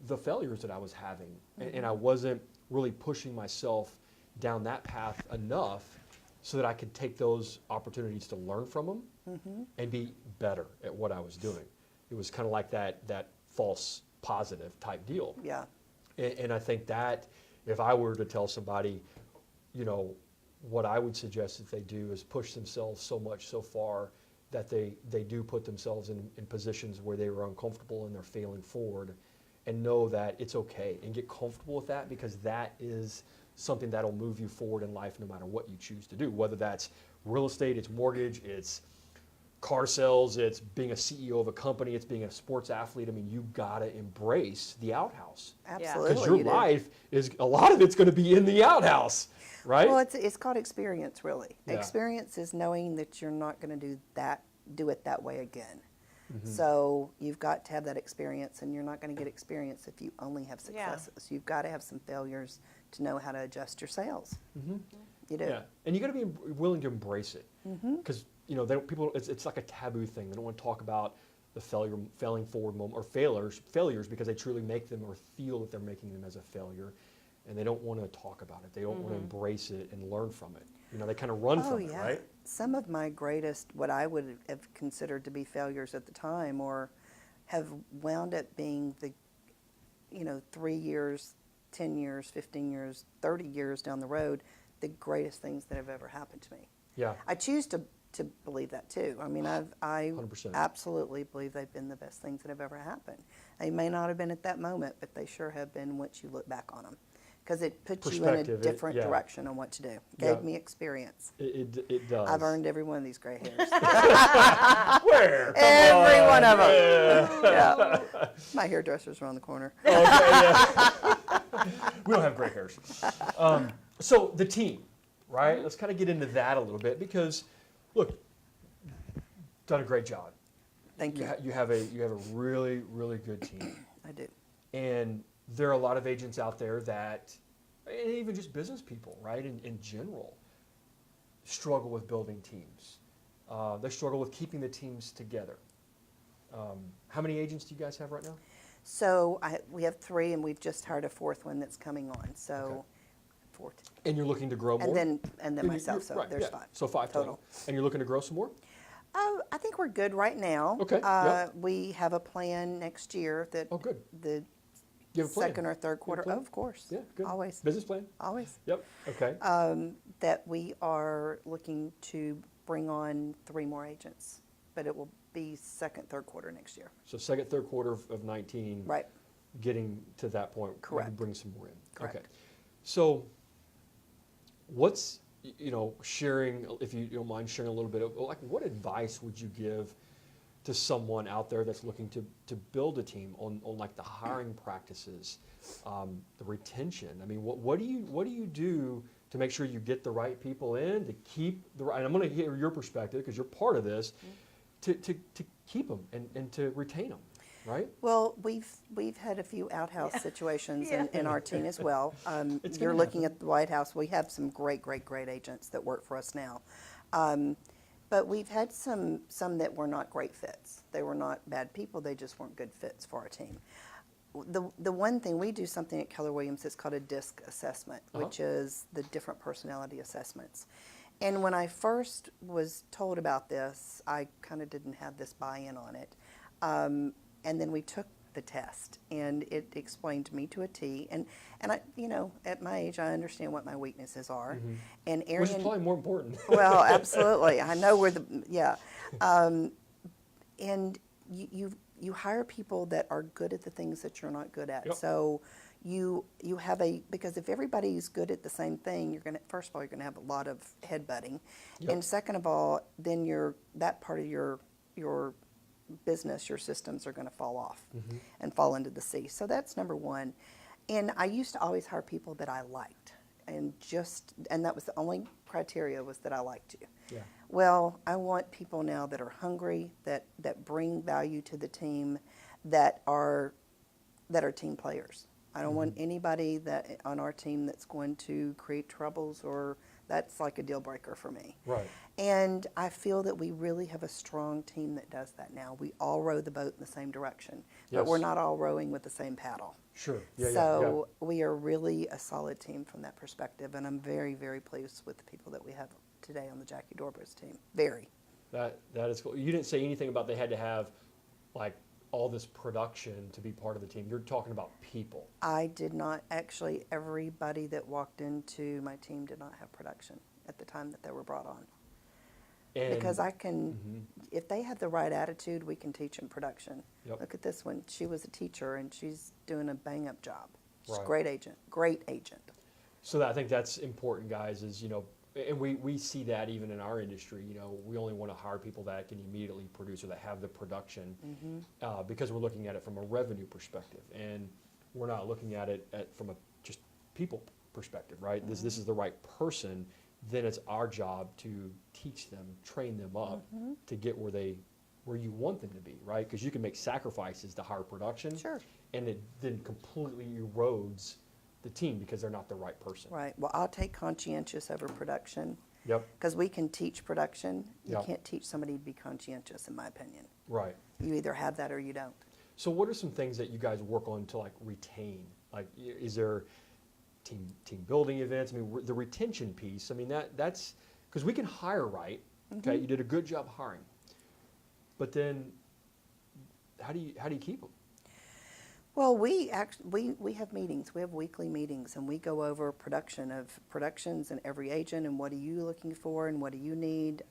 the failures that I was having, and I wasn't really pushing myself down that path enough so that I could take those opportunities to learn from them and be better at what I was doing. It was kind of like that false positive type deal. Yeah. And I think that if I were to tell somebody, what I would suggest that they do is push themselves so far that they do put themselves in positions where they are uncomfortable and they're failing forward, and know that it's okay and get comfortable with that, because that is something that'll move you forward in life no matter what you choose to do, whether that's real estate, it's mortgage, it's car sales, it's being a CEO of a company, it's being a sports athlete. I mean, you gotta embrace the outhouse, Absolutely. because your you do. life is, a lot of it's gonna be in the outhouse, right? Well, it's called experience, really. Yeah. Experience is knowing that you're not going to do it that way again. Mm-hmm. So you've got to have that experience, and you're not going to get experience if you only have Yeah. successes. You've got to have some failures to know how to adjust your sales. Mm-hmm. You do. Yeah, and you got to be willing to embrace it, Mm-hmm. because people, it's like a taboo thing. They don't want to talk about the failing forward moment or failures because they truly make them or feel that they're making them as a failure. and they don't want to talk about it. They don't want to embrace it and learn from it. You know, they kind of run Oh, from it, yeah. right? Some of my greatest, what I would have considered to be failures at the time, or have wound up being the, 3 years, 10 years, 15 years, 30 years down the road, the greatest things that have ever happened to me. Yeah. I choose to believe that too. I mean, I 100%. absolutely believe they've been the best things that have ever happened. They may not have been at that moment, but they sure have been once you look back on them. Because it puts you in a Perspective, different yeah. direction on what to do. Yeah. Gave me experience. It does. I've earned every one of these gray hairs. Where? Come Every on. one of them. Yeah. Yeah. My hairdresser's around the corner. Okay, yeah. We don't have gray hairs. So the team, right? Let's kind of get into that a little bit because, look, done a great job. Thank you. You have a really, really good team. I do. And there are a lot of agents out there that, and even just business people, right, in general, struggle with building teams. They struggle with keeping the teams together. How many agents do you guys have right now? So we have 3, and we've just hired a 4th one that's coming on. So, Okay. 4th. And you're looking to grow more? And then And myself. So right, there's yeah. 5. So 5 total. And you're looking to grow some more? I think we're good right now. Okay, yep. We have a plan next year that Oh, good. the You have a plan? second or third quarter. plan? Of course. Yeah, good. Always. Business plan? Always. Yep. Okay. That we are looking to bring on 3 more agents, but it will be second, third quarter next year. So second, third quarter of 19. Right. Getting to that point. maybe Correct. Bring some more in. Correct. Okay. So what's, sharing, if you don't mind sharing a little bit of, like, what advice would you give to someone out there that's looking to build a team on like the hiring practices, the retention? I mean, what do you do to make sure you get the right people in, to keep the right, and I'm going to hear your perspective because you're part of this, to keep them and to retain them, right? Well, we've had a few outhouse situations in our team as well. It's You're gonna looking at the White House. We have some great agents that work for us now. But we've had some that were not great fits. They were not bad people. They just weren't good fits for our team. The one thing, we do something at Keller Williams that's called a DISC assessment, which is the different personality assessments. And when I first was told about this, I kind of didn't have this buy-in on it. And then we took the test, and it explained me to a T. And I, at my age, I understand what my weaknesses are. Mm-hmm. And Arian, Which is probably more important. well, absolutely. I know where and you hire people that are good at the things that you're not good at. Yep. So you have because if everybody's good at the same thing, first of all, you're gonna have a lot of headbutting. Yep. And second of all, then that part of your business, your systems are gonna fall off and fall into the sea. So that's number one. And I used to always hire people that I liked. And that was the only criteria, was that I liked you. Yeah. Well, I want people now that are hungry, that bring value to the team, that are team players. I don't want anybody that on our team that's going to create troubles, or that's like a deal breaker for me. Right. And I feel that we really have a strong team that does that now. We all row the boat in the same direction, but we're Yes. not all rowing with the same paddle. Sure. Yeah. So we are really a solid team from that perspective, and I'm very, very pleased with the people that we have today on the Jackie Dorbritz team. Very. That is cool. You didn't say anything about they had to have like all this production to be part of the team. You're talking about people. I did not actually. Everybody that walked into my team did not have production at the time that they were brought on. And Because I can, if they have the right attitude, we can teach them production. Yep. Look at this one. She was a teacher, and she's doing a bang-up job. She's a Right. great agent. So I think that's important, guys, is, and we see that even in our industry, we only want to hire people that can immediately produce or that have the production because we're looking at it from a revenue perspective. And we're not looking at it from a just people perspective, right? This is the right person. Then it's our job to teach them, train them up to get where you want them to be, right? Because you can make sacrifices to hire production. Sure. And it then completely erodes the team because they're not the right person. Right. Well, I'll take conscientious over production. Yep. Because we can teach production. You Yep. can't teach somebody to be conscientious, in my opinion. Right. You either have that or you don't. So what are some things that you guys work on to like retain? Like, is there team building events. I mean, the retention piece. I mean, that's because we can hire right. Okay, you did a good job hiring, but then how do you keep them? Well, we have meetings. We have weekly meetings, and we go over productions and every agent, and what are you looking for, and what do you need.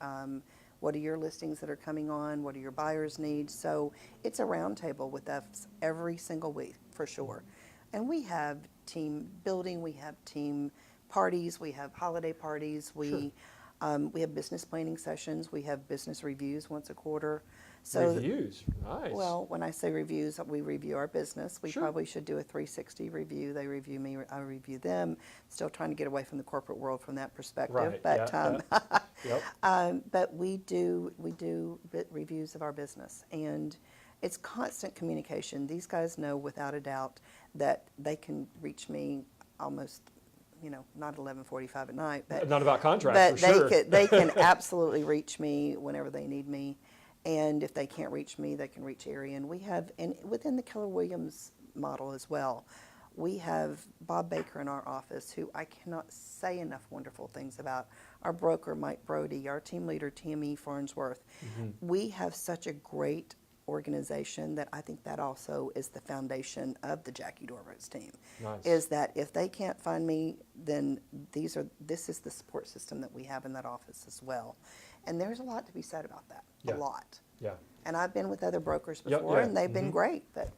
What are your listings that are coming on? What do your buyers need? So it's a roundtable with us every single week, for sure. And we have team building, we have team parties, we have holiday parties, we have business planning sessions, we have business reviews once a quarter. So Reviews, nice. well, when I say reviews, we review our business. We Sure. probably should do a 360 review. They review me, I review them. Still trying to get away from the corporate world from that perspective. Right, But Yep. but we do reviews of our business, and it's constant communication. These guys know without a doubt that they can reach me almost, not 11:45 at night, but Not about contracts, for sure. they can absolutely reach me whenever they need me. And if they can't reach me, they can reach Arian. We have, and within the Keller Williams model as well, we have Bob Baker in our office, who I cannot say enough wonderful things about. Our broker, Mike Brody, our team leader, Tammy Farnsworth. We have such a great organization that I think that also is the foundation of the Jackie Dorbritz team. Nice. Is that if they can't find me, then this is the support system that we have in that office as well. And there's a lot to be said about that, Yeah. a lot. Yeah. And I've been with other brokers Yeah, before, yeah. and they've been great, but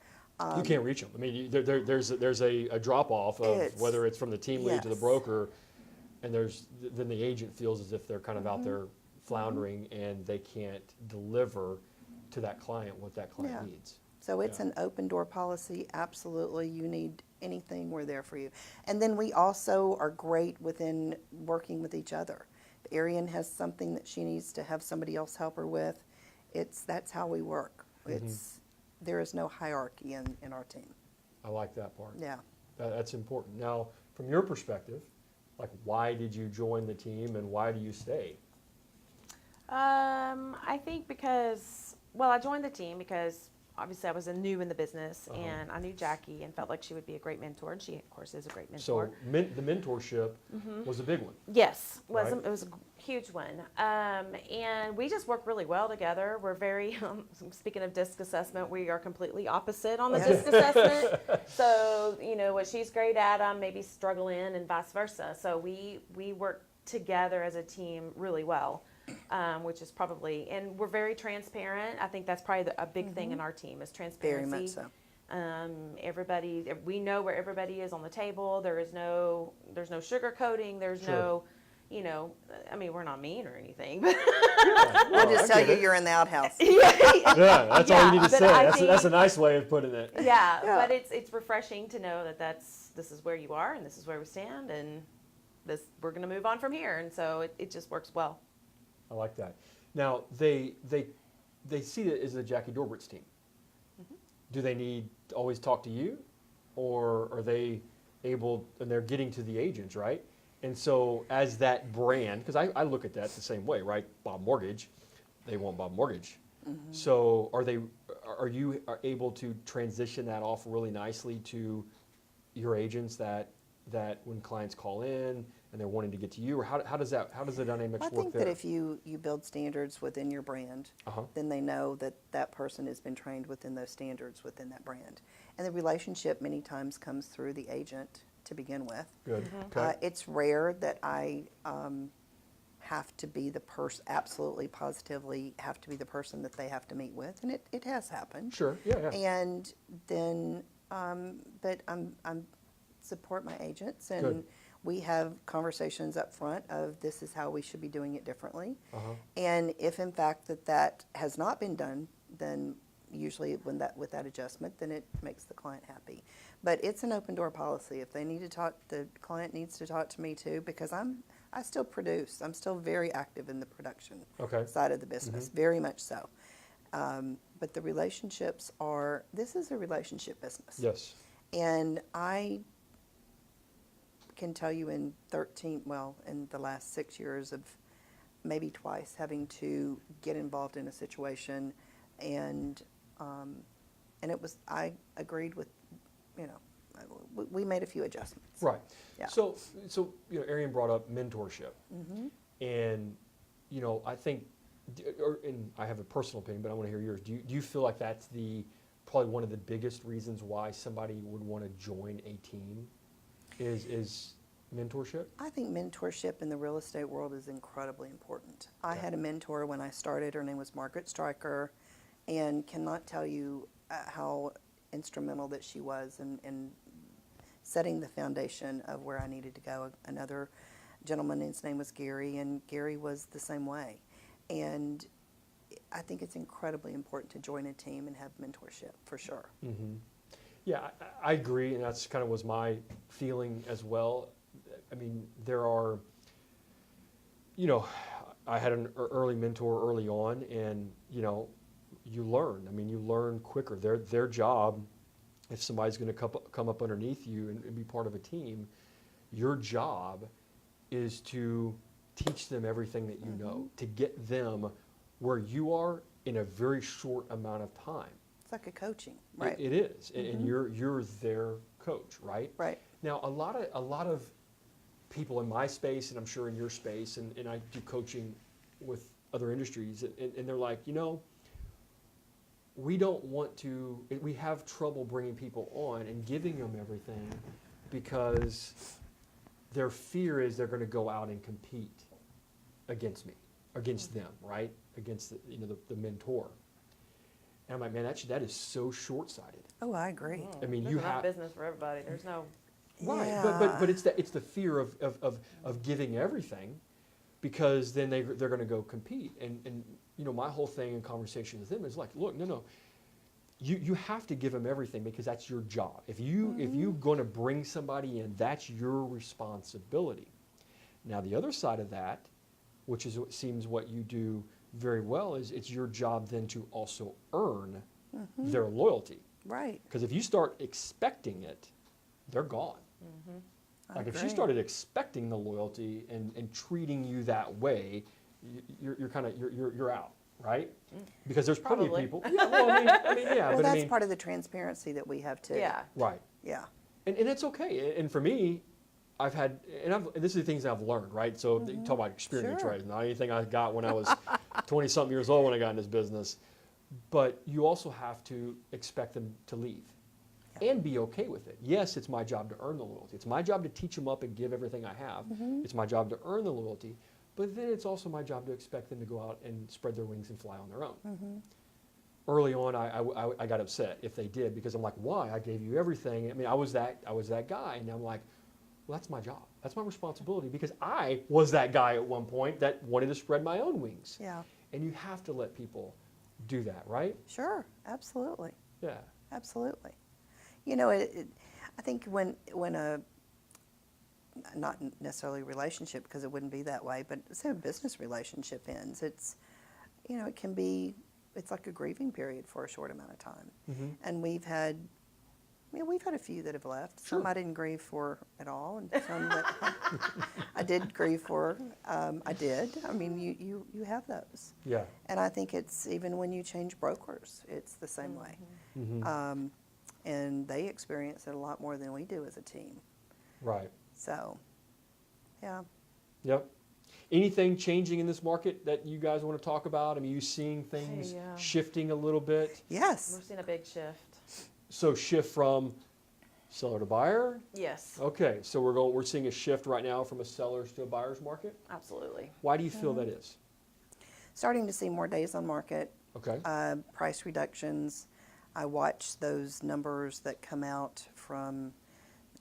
You can't reach them. I mean, there's a drop off of It's- whether it's from the team lead to the yes. broker, and then the agent feels as if they're kind of out there floundering and they can't deliver to that client what that client Yeah. needs. So it's Yeah. an open door policy, absolutely. You need anything, we're there for you. And then we also are great within working with each other. If Arian has something that she needs to have somebody else help her with, that's how we work. There is no hierarchy in our team. I like that part. Yeah. That's important. Now, from your perspective, like, why did you join the team and why do you stay? I think I joined the team because obviously I was new in the business and I knew Jackie and felt like she would be a great mentor, and she, of course, is a great mentor. So the mentorship was a big one. Yes, Right. it was a huge one. And we just work really well together. We're very, speaking of disc assessment, we are completely opposite on the disc assessment. So, what she's great at, I'm maybe struggling, and vice versa. So we work together as a team really well. Which is probably, and we're very transparent. I think that's probably a big thing in our team is transparency. Very much so. We know where everybody is on the table. There's no sugarcoating. There's Sure. no, I mean, we're not mean or anything, but We'll just tell you you're in the outhouse. Yeah, that's all you need to but say. I That's think- a nice way of putting it. yeah, Yeah. but it's refreshing to know that this is where you are and this is where we stand, and we're going to move on from here. And so it just works well. I like that. Now, they see it as the Jackie Dorbritz team. Do they need to always talk to you, or are they able, and they're getting to the agents, right? And so as that brand, because I look at that the same way, right? BobMortgage, they want BobMortgage. So are you able to transition that off really nicely to your agents that when clients call in and they're wanting to get to you, or how does the dynamics I work think there? that if you build standards within your brand, then they know that person has been trained within those standards within that brand. And the relationship many times comes through the agent to begin with. Good. Okay. It's rare that I have to be the person, absolutely positively have to be the person that they have to meet with. And it has happened. Sure. Yeah. And then, but I'm support my agents, and Good. we have conversations up front of this is how we should be doing it differently. Uh-huh. And if in fact that has not been done, then usually with that adjustment, then it makes the client happy. But it's an open door policy. If they need to talk, the client needs to talk to me too, because I still produce. I'm still very active in the production Okay. side of the business, very much so. But the relationships this is a relationship business. Yes. And I can tell you in the last 6 years of maybe twice having to get involved in a situation, and I agreed with, we made a few adjustments. Right. Yeah. So Arian brought up mentorship, and I think, and I have a personal opinion, but I want to hear yours. Do you feel like that's probably one of the biggest reasons why somebody would want to join a team, is mentorship? I think mentorship in the real estate world is incredibly important. I Okay. had a mentor when I started. Her name was Margaret Stryker, and cannot tell you how instrumental that she was in setting the foundation of where I needed to go. Another gentleman, his name was Gary, and Gary was the same way. And I think it's incredibly important to join a team and have mentorship, for sure. Mm-hmm. Yeah, I agree, and that's kind of was my feeling as well. I mean, there are, I had an early mentor early on, and you learn. I mean, you learn quicker. Their job, if somebody's going to come up underneath you and be part of a team, your job is to teach them everything that you know, to get them where you are in a very short amount of time. It's like a coaching, right? It is, and you're their coach, right? Right. Now, a lot of people in my space, and I'm sure in your space, and I do coaching with other industries, and they're like, we don't want to, we have trouble bringing people on and giving them everything because their fear is they're going to go out and compete against me, against them, right? Against the mentor. And I'm like, man, that is so short-sighted. Oh, I agree. I mean, There's you enough have business for everybody. There's no. right, Yeah. but it's the fear of giving everything, because then they're going to go compete. And my whole thing in conversation with them is like, look, no, you have to give them everything because that's your job. If you're going to bring somebody in, that's your responsibility. Now the other side of that, which is what seems what you do very well, is it's your job then to also earn their loyalty. Right. Because if you start expecting it, they're gone. Like if she agree. started expecting the loyalty and treating you that way, you're out, right? Because there's plenty Probably. of people. Yeah, well, I mean, yeah, Well, but that's part of the transparency that we have too. Yeah. right, Yeah. and it's okay. And for me, I've had, this is the things I've learned, right? So you talk about experience, Sure. right? Not anything I got when I was 20-something years old when I got in this business, but you also have to expect them to leave. And be okay with it. Yes, it's my job to earn the loyalty. It's my job to teach them up and give everything I have. It's my job to earn the loyalty, but then it's also my job to expect them to go out and spread their wings and fly on their own. Early on, I got upset if they did, because I'm like, why? I gave you everything. I mean, I was that guy, and I'm like, well, that's my job. That's my responsibility, because I was that guy at one point that wanted to spread my own wings. Yeah. And you have to let people do that, right? Sure. Absolutely. Yeah. Absolutely. I think when a, not necessarily relationship, because it wouldn't be that way, but say a business relationship ends, it's, it can be, it's like a grieving period for a short amount of time. And we've had a few that have left. Some Sure. I didn't grieve for at all, and some that I did grieve for. I did. I mean, you have those. Yeah. And I think it's even when you change brokers, it's the same way. And they experience it a lot more than we do as a team. Right. So, yeah. Yep. Anything changing in this market that you guys want to talk about? I mean, you seeing things Yeah. shifting a little bit? Yes. We're seeing a big shift. So shift from seller to buyer? Yes. Okay, so we're seeing a shift right now from a seller's to a buyer's market. Absolutely. Why do you feel that is? Starting to see more days on market, Okay. price reductions. I watch those numbers that come out from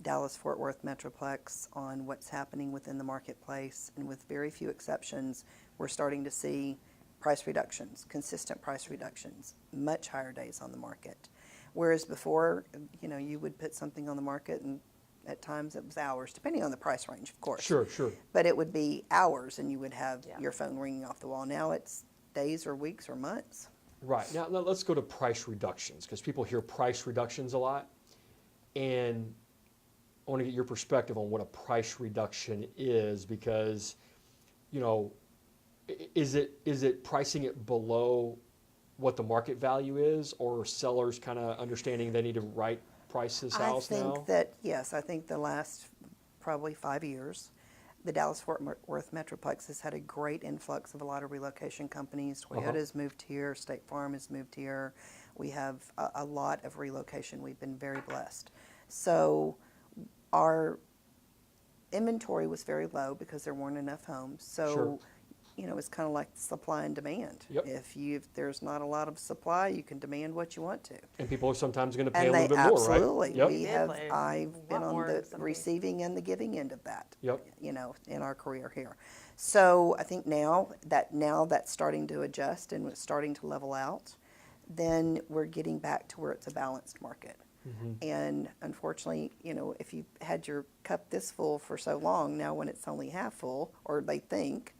Dallas-Fort Worth Metroplex on what's happening within the marketplace, and with very few exceptions, we're starting to see price reductions, consistent price reductions, much higher days on the market. Whereas before, you would put something on the market, and at times it was hours, depending on the price range, of course. Sure. But it would be hours, and you would have Yeah. your phone ringing off the wall. Now it's days or weeks or months. Right. Now let's go to price reductions, because people hear price reductions a lot. And I want to get your perspective on what a price reduction is, because, is it pricing it below what the market value is, or sellers kind of understanding they need to write price this I house think now? that, yes, I think the last probably 5 years, the Dallas-Fort Worth Metroplex has had a great influx of a lot of relocation companies. Toyota's moved here, State Farm has moved here. We have a lot of relocation. We've been very blessed. So our inventory was very low because there weren't enough homes. So, Sure. it's kind of like supply and demand. Yep. If there's not a lot of supply, you can demand what you want to. And people are sometimes going to pay And a they little bit more, right? absolutely, Yep. we Did have, play a I've been lot on more the something. receiving and the giving end of that. Yep. In our career here. So I think now that's starting to adjust and it's starting to level out, then we're getting back to where it's a balanced market. And unfortunately, if you had your cup this full for so long, now when it's only half full, or they think,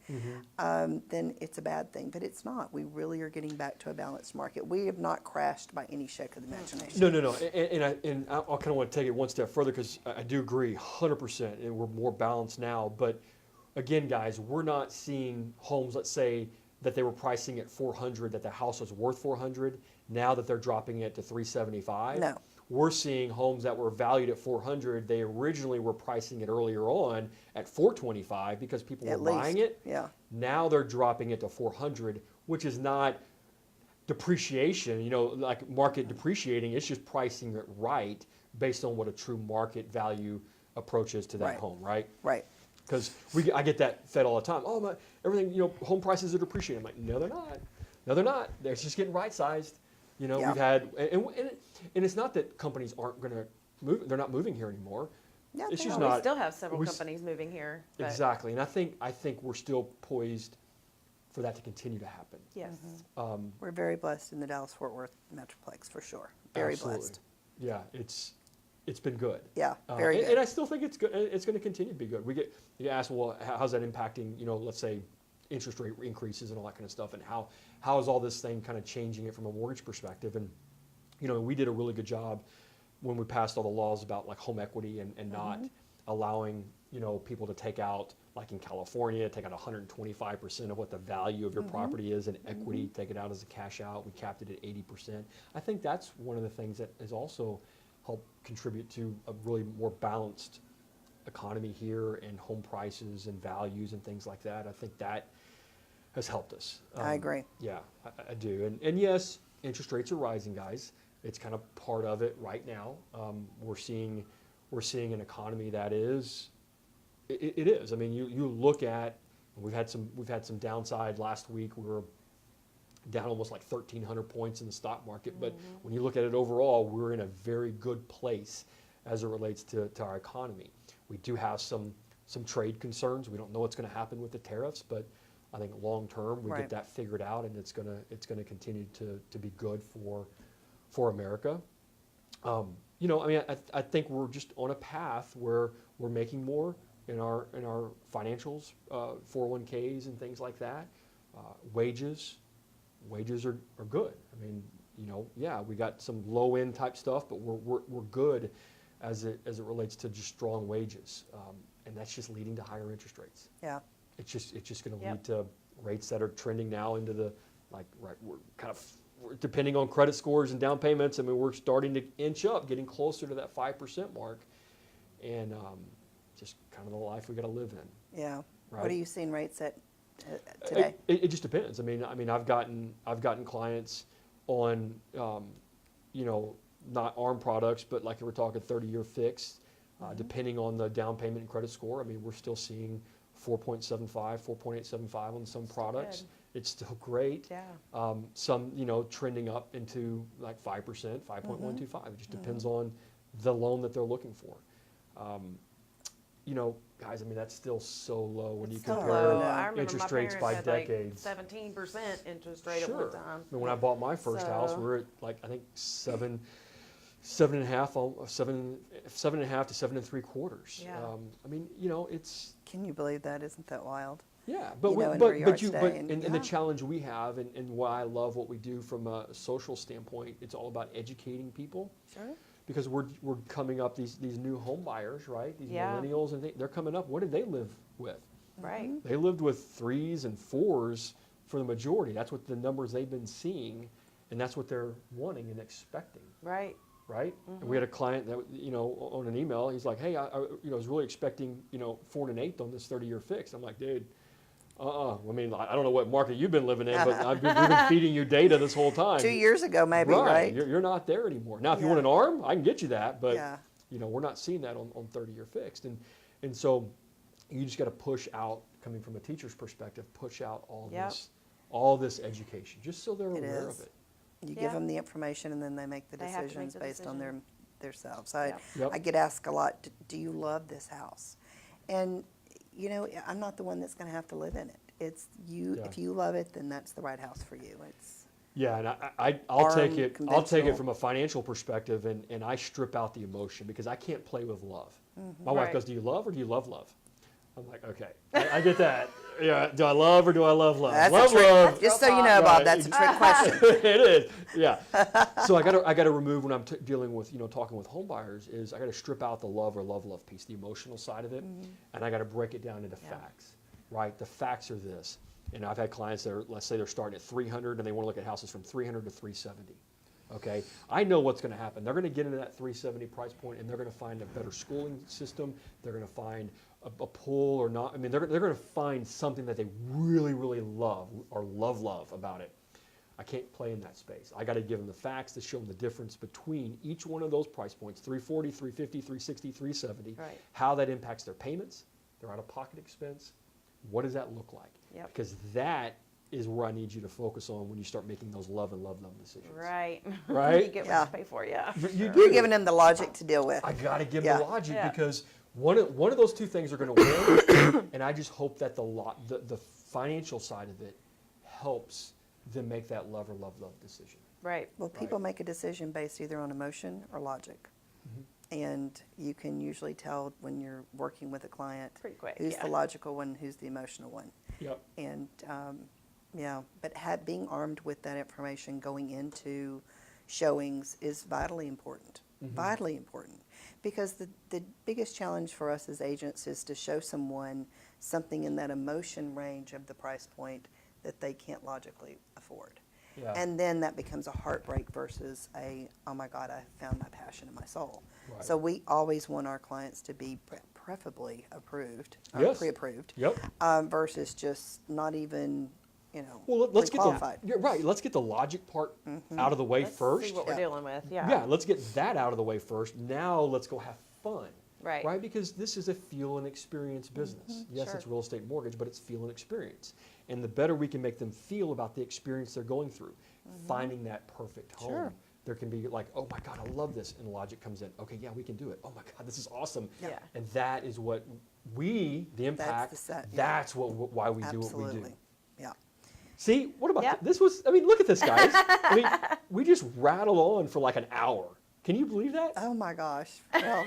then it's a bad thing. But it's not. We really are getting back to a balanced market. We have not crashed by any shake of the imagination. No. And I kind of want to take it one step further because I do agree 100%, and we're more balanced now. But again, guys, we're not seeing homes, let's say, that they were pricing at 400, that the house was worth 400, now that they're dropping it to 375. No. We're seeing homes that were valued at 400. They originally were pricing it earlier on at 425 because people were At least, buying it. yeah. Now they're dropping it to 400, which is not depreciation, like market depreciating. It's just pricing it right based on what a true market value approach is to that Right. home, right? Right. Because I get that fed all the time. Oh, everything, home prices are depreciating. I'm like, no, they're not. No, they're not. They're just getting right-sized. Yeah. We've had, and it's not that companies aren't going to move. They're not moving here anymore. Yeah, It's they just are. not. We still have several we s- companies moving here. But Exactly, and I think we're still poised for that to continue to happen. Yes. We're very blessed in the Dallas-Fort Worth Metroplex for sure. Very Absolutely. blessed. Yeah, it's been good. Yeah, very and, good. and I still think it's good. It's going to continue to be good. You ask, well, how's that impacting? Let's say interest rate increases and all that kind of stuff, and how is all this thing kind of changing it from a mortgage perspective? And we did a really good job when we passed all the laws about like home equity and not allowing people to take out, like in California, take out 125% of what the value of your property is in equity, take it out as a cash out. We capped it at 80%. I think that's one of the things that has also helped contribute to a really more balanced economy here and home prices and values and things like that. I think that has helped us. I agree. Yeah, I do. And yes, interest rates are rising, guys. It's kind of part of it right now. We're seeing an economy that is. It is. I mean, you look at. We've had some downside last week. We were down almost like 1,300 points in the stock market. But when you look at it overall, we're in a very good place as it relates to our economy. We do have some trade concerns. We don't know what's going to happen with the tariffs, but I think long term we Right. get that figured out, and it's gonna continue to be good for America. I think we're just on a path where we're making more in our financials, 401ks and things like that. Wages are good. I mean, we got some low end type stuff, but we're good as it relates to just strong wages, and that's just leading to higher interest rates. Yeah. It's just going to Yep. lead to rates that are trending now into the we're kind of depending on credit scores and down payments. I mean, we're starting to inch up, getting closer to that 5% mark, and just kind of the life we got to live in. Yeah. Right. What are you seeing rates at today? It just depends. I mean, I've gotten clients on, not ARM products, but like we're talking 30-year fixed, depending on the down payment and credit score. I mean, we're still seeing 4.75, 4.875 on some products. good. It's still great. Yeah. Some, trending up into like 5%, 5.125. It just depends on the loan that they're looking for. Guys, I mean, that's still so low when you It's still compare low. I remember interest my rates parents by had decades. like 17% interest rate Sure. at one time. I mean, when I bought my first house, So- we were at like I think seven and a half to 7.75. Yeah. I mean, it's Can you believe that? Isn't that wild? yeah, but You we, know, and but where you but are you today, but and- and yeah. the challenge we have and why I love what we do from a social standpoint, it's all about educating people. Sure. Because we're coming up these new home buyers, right? These Yeah. millennials, and they're coming up. What did they live with? Right. They lived with 3s and 4s for the majority. That's what the numbers they've been seeing, and that's what they're wanting and expecting, Right. right? And we had a client that, on an email, he's like, hey, I was really expecting, 4 1/8 on this 30-year fix. I'm like, dude, I mean, I don't know what market you've been living in, but we've been feeding you data this whole time. 2 years ago, maybe, right? You're not there anymore. Now, if you want an ARM, I can get you that, but we're not seeing that on 30-year fixed. And so you just got to push out, coming from a teacher's perspective, push out all this education, just so they're aware of it. You give them the information, and then they make the decisions based on themselves. I get asked a lot, do you love this house? And, I'm not the one that's going to have to live in it. It's you. If you love it, then that's the right house for you. And I'll take it. I'll take it from a financial perspective, and I strip out the emotion because I can't play with love. My wife goes, "Do you love or do you love love?" I'm like, okay, I get that. Yeah, do I love or do I love love? That's love. Just so you know, Bob, that's a trick question. It is. Yeah. So I got to remove when I'm dealing with talking with home buyers is I got to strip out the love or love piece, the emotional side of it, and I got to break it down into facts. Right. The facts are this. And I've had clients that let's say they're starting at 300 and they want to look at houses from 300 to 370. Okay, I know what's going to happen. They're going to get into that 370 price point, and they're going to find a better schooling system. They're going to find a pool or not. I mean, they're going to find something that they really, really love or love about it. I can't play in that space. I got to give them the facts to show them the difference between each one of those price points, 340, 350, 360, 370, how that impacts their payments, their out-of-pocket expense. What does that look like? Because that is where I need you to focus on when you start making those love decisions. Right. Right? You get what you pay for, You're giving them the logic to deal with. I got to give them the logic because one of those two things are going to win, and I just hope that the financial side of it helps them make that love decision. Right. Well, people make a decision based either on emotion or logic. And you can usually tell when you're working with a client pretty quick, who's the logical one, who's the emotional one. Yep. And but being armed with that information going into showings is vitally important. Vitally important. Because the biggest challenge for us as agents is to show someone something in that emotion range of the price point that they can't logically afford. Yeah. And then that becomes a heartbreak versus oh my God, I found my passion in my soul. Right. So we always want our clients to be preferably approved, pre-approved, versus just not even, let's get the logic part out of the way first. See what we're dealing with. Yeah, let's get that out of the way first. Now let's go have fun. Right, because this is a feel and experience business. Yes, it's real estate mortgage, but it's feel and experience. And the better we can make them feel about the experience they're going through, finding that perfect home, there can be like, oh my God, I love this. And logic comes in. Okay, yeah, we can do it. Oh my God, this is awesome. Yeah. And that is what the impact, that's why we do what we do. Yeah. See, what about this look at this, guys. We just rattled on for like an hour. Can you believe that? Oh my gosh. Well.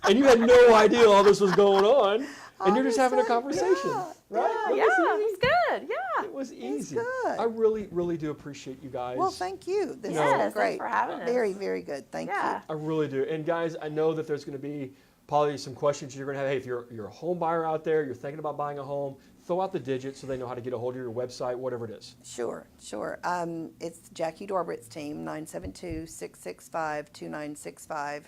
And you had no idea all this was going on, and you're just having a conversation, right? Yeah, it was good. Yeah, it was easy. Good. I really, really do appreciate you guys. Well, thank you. This is great. Thanks for having us. Very, very good. Thank you. I really do. And guys, I know that there's going to be probably some questions you're going to have. Hey, if you're a home buyer out there, you're thinking about buying a home, throw out the digits so they know how to get a hold of your website, whatever it is. Sure. It's Jackie Dorbritz team, 972-665-2965,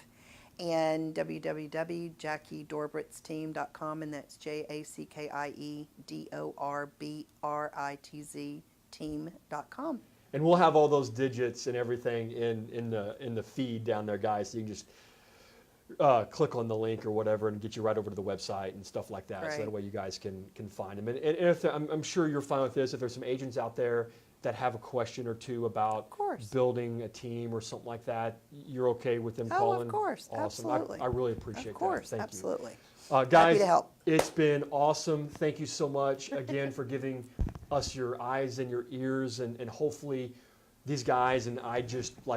and www.jackiedorbritzteam.com, and that's JACKIEDORBRITZ team.com. And we'll have all those digits and everything in the feed down there, guys, so you can just click on the link or whatever and get you right over to the website and stuff like that. Right. So that way you guys can find them. And if I'm sure you're fine with this. If there's some agents out there that have a question or two about building a team or something like that, you're okay with them calling? Of course. Awesome. Absolutely. I really appreciate that. Thank absolutely. You. Guys, happy to help. It's been awesome. Thank you so much again for giving us your eyes and your ears, and hopefully these guys and I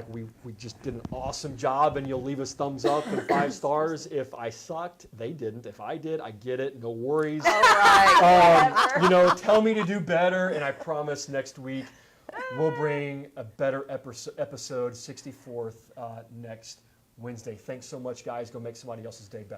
we just did an awesome job, and you'll leave us thumbs up and 5 stars. If I sucked, they didn't. If I did, I get it. No worries. All right. Tell me to do better, and I promise next week we'll bring a better episode, 64th, next Wednesday. Thanks so much, guys. Go make somebody else's day better.